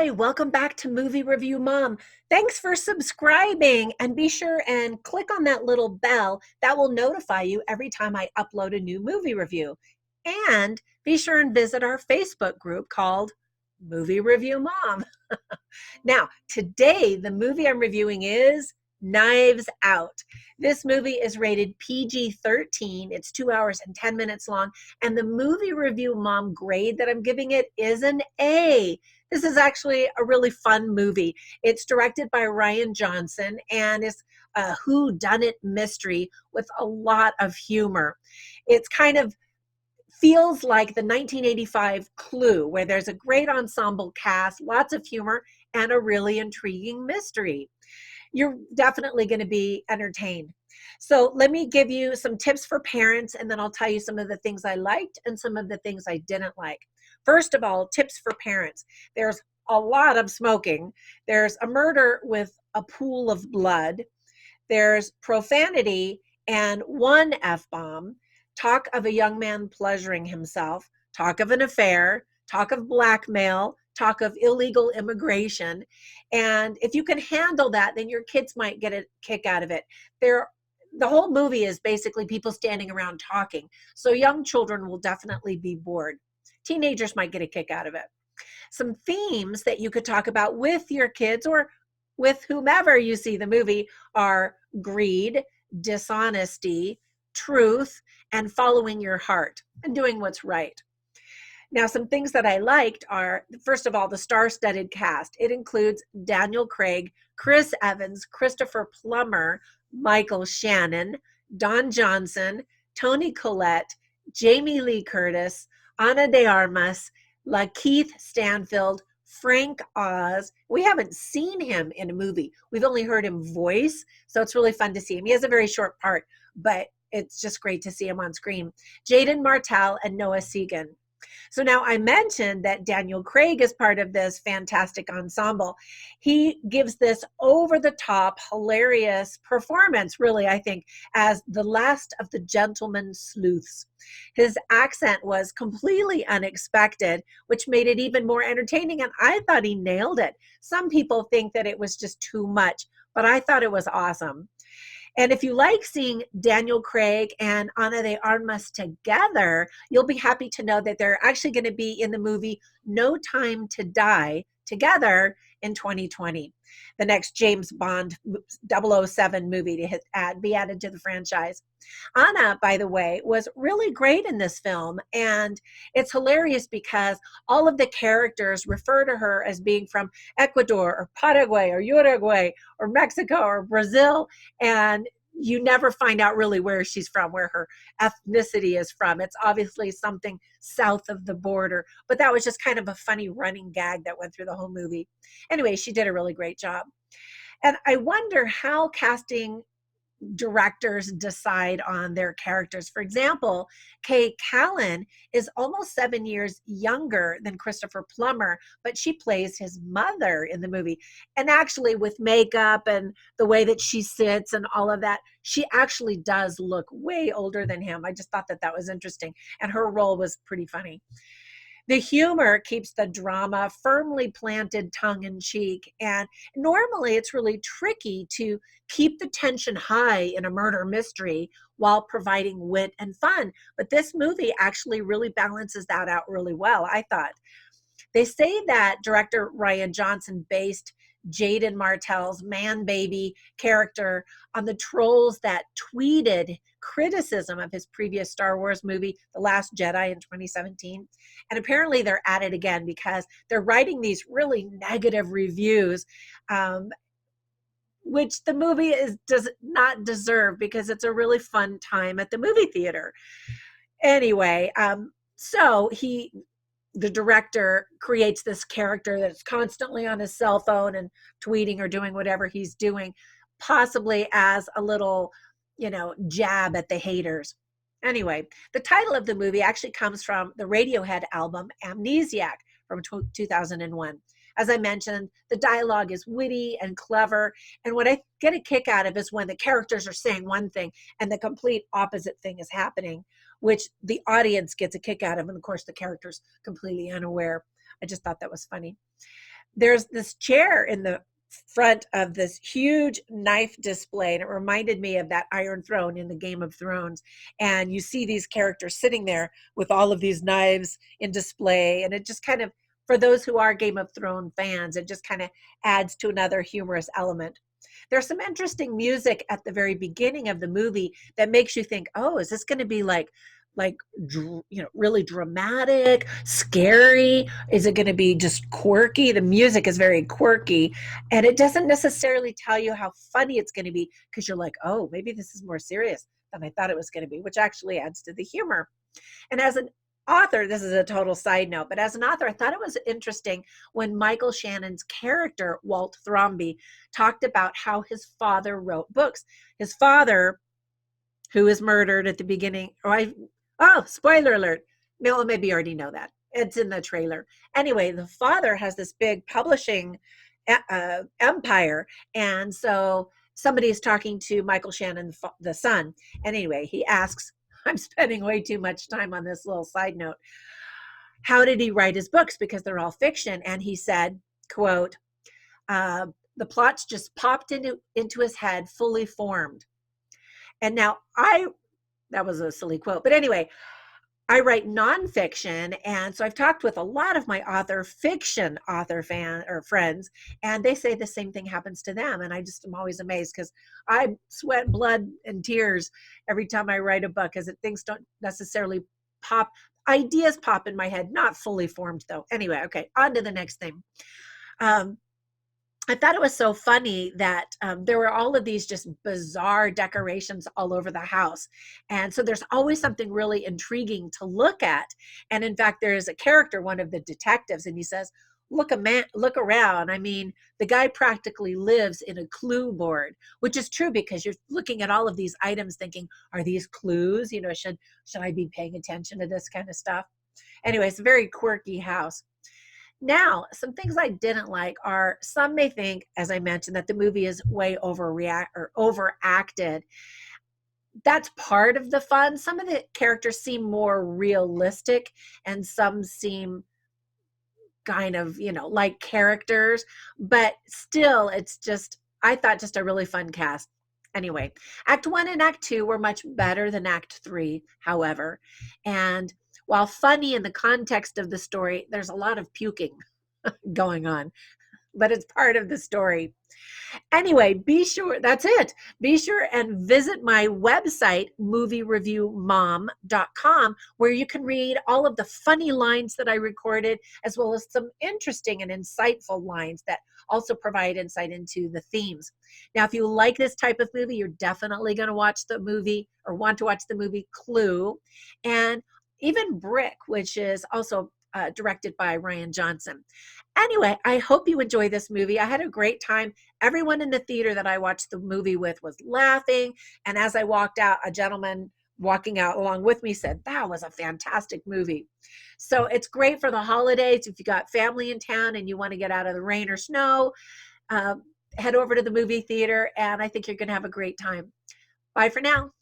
Hi, welcome back to Movie Review Mom. Thanks for subscribing and be sure and click on that little bell that will notify you every time I upload a new movie review. And be sure and visit our Facebook group called Movie Review Mom. Now, today the movie I'm reviewing is Knives Out. This movie is rated PG-13. It's 2 hours and 10 minutes long, and the Movie Review Mom grade that I'm giving it is an A. This is actually a really fun movie. It's directed by Rian Johnson and is a whodunit mystery with a lot of humor. It's kind of feels like the 1985 Clue, where there's a great ensemble cast, lots of humor, and a really intriguing mystery. You're definitely going to be entertained. So let me give you some tips for parents, and then I'll tell you some of the things I liked and some of the things I didn't like. First of all, tips for parents. There's a lot of smoking. There's a murder with a pool of blood. There's profanity and one F-bomb, talk of a young man pleasuring himself, talk of an affair, talk of blackmail, talk of illegal immigration. And if you can handle that, then your kids might get a kick out of it. The whole movie is basically people standing around talking. So young children will definitely be bored. Teenagers might get a kick out of it. Some themes that you could talk about with your kids or with whomever you see the movie are greed, dishonesty, truth, and following your heart and doing what's right. Now, some things that I liked are, first of all, the star-studded cast. It includes Daniel Craig, Chris Evans, Christopher Plummer, Michael Shannon, Don Johnson, Toni Collette, Jamie Lee Curtis, Ana de Armas, Lakeith Stanfield, Frank Oz. We haven't seen him in a movie. We've only heard him voice, so it's really fun to see him. He has a very short part, but it's just great to see him on screen. Jaden Martell and Noah Segan. So now I mentioned that Daniel Craig is part of this fantastic ensemble. He gives this over-the-top, hilarious performance, really, I think, as the last of the gentleman sleuths. His accent was completely unexpected, which made it even more entertaining, and I thought he nailed it. Some people think that it was just too much, but I thought it was awesome. And if you like seeing Daniel Craig and Ana de Armas together, you'll be happy to know that they're actually going to be in the movie No Time to Die together in 2020. The next James Bond 007 movie to be added to the franchise. Anna, by the way, was really great in this film. And it's hilarious because all of the characters refer to her as being from Ecuador or Paraguay or Uruguay or Mexico or Brazil. And you never find out really where she's from, where her ethnicity is from. It's obviously something south of the border, but that was just kind of a funny running gag that went through the whole movie. Anyway, she did a really great job. And I wonder how casting directors decide on their characters. For example, Kay Callan is almost 7 years younger than Christopher Plummer, but she plays his mother in the movie. And actually, with makeup and the way that she sits and all of that, she actually does look way older than him. I just thought that that was interesting. And her role was pretty funny. The humor keeps the drama firmly planted tongue in cheek. And normally it's really tricky to keep the tension high in a murder mystery while providing wit and fun. But this movie actually really balances that out really well, I thought. They say that director Rian Johnson based Jaden Martell's man baby character on the trolls that tweeted criticism of his previous Star Wars movie, The Last Jedi, in 2017. And apparently they're at it again because they're writing these really negative reviews, which the movie does not deserve because it's a really fun time at the movie theater. Anyway, so the director creates this character that's constantly on his cell phone and tweeting or doing whatever he's doing, possibly as a little, jab at the haters. Anyway, the title of the movie actually comes from the Radiohead album Amnesiac from 2001. As I mentioned, the dialogue is witty and clever. And what I get a kick out of is when the characters are saying one thing and the complete opposite thing is happening, which the audience gets a kick out of. And of course, the character's completely unaware. I just thought that was funny. there's this chair in the front of this huge knife display, and it reminded me of that Iron Throne in the Game of Thrones. And you see these characters sitting there with all of these knives in display, and it just kind of, for those who are Game of Thrones fans, it just kind of adds to another humorous element. There's some interesting music at the very beginning of the movie that makes you think, oh, is this going to be like really dramatic, scary? Is it going to be just quirky? The music is very quirky, and it doesn't necessarily tell you how funny it's going to be, because you're like, oh, maybe this is more serious than I thought it was going to be, which actually adds to the humor. And as an author, this is a total side note, but as an author, I thought it was interesting when Michael Shannon's character, Walt Thromby, talked about how his father wrote books. His father, who is murdered at the beginning, spoiler alert. No, maybe you already know that. It's in the trailer. Anyway, the father has this big publishing empire. And so somebody is talking to Michael Shannon, the son. And anyway, he asks, I'm spending way too much time on this little side note, how did he write his books? Because they're all fiction. And he said, quote, the plots just popped into his head, fully formed. And now that was a silly quote, but anyway, I write nonfiction, and so I've talked with a lot of my fiction author fan or friends, and they say the same thing happens to them. And I just am always amazed, because I sweat blood and tears every time I write a book, because things don't necessarily pop. Ideas pop in my head, not fully formed though. Anyway, okay, on to the next thing. I thought it was so funny that there were all of these just bizarre decorations all over the house. And so there's always something really intriguing to look at. And in fact, there is a character, one of the detectives, and he says, look around. I mean, the guy practically lives in a clue board, which is true, because you're looking at all of these items thinking, are these clues? Should I be paying attention to this kind of stuff? Anyway, it's a very quirky house. Now, some things I didn't like are, some may think, as I mentioned, that the movie is way overacted. That's part of the fun. Some of the characters seem more realistic, and some seem kind of, like characters, but still, I thought, just a really fun cast. Anyway, Act 1 and Act 2 were much better than Act 3, however. And while funny in the context of the story, there's a lot of puking going on, but it's part of the story. Anyway, that's it. Be sure and visit my website, moviereviewmom.com, where you can read all of the funny lines that I recorded, as well as some interesting and insightful lines that also provide insight into the themes. Now, if you like this type of movie, you're definitely going to watch the movie, or want to watch the movie Clue, and even Brick, which is also directed by Rian Johnson. Anyway, I hope you enjoy this movie. I had a great time. Everyone in the theater that I watched the movie with was laughing. And as I walked out, a gentleman walking out along with me said, that was a fantastic movie. So it's great for the holidays. If you got family in town and you want to get out of the rain or snow, head over to the movie theater, and I think you're going to have a great time. Bye for now.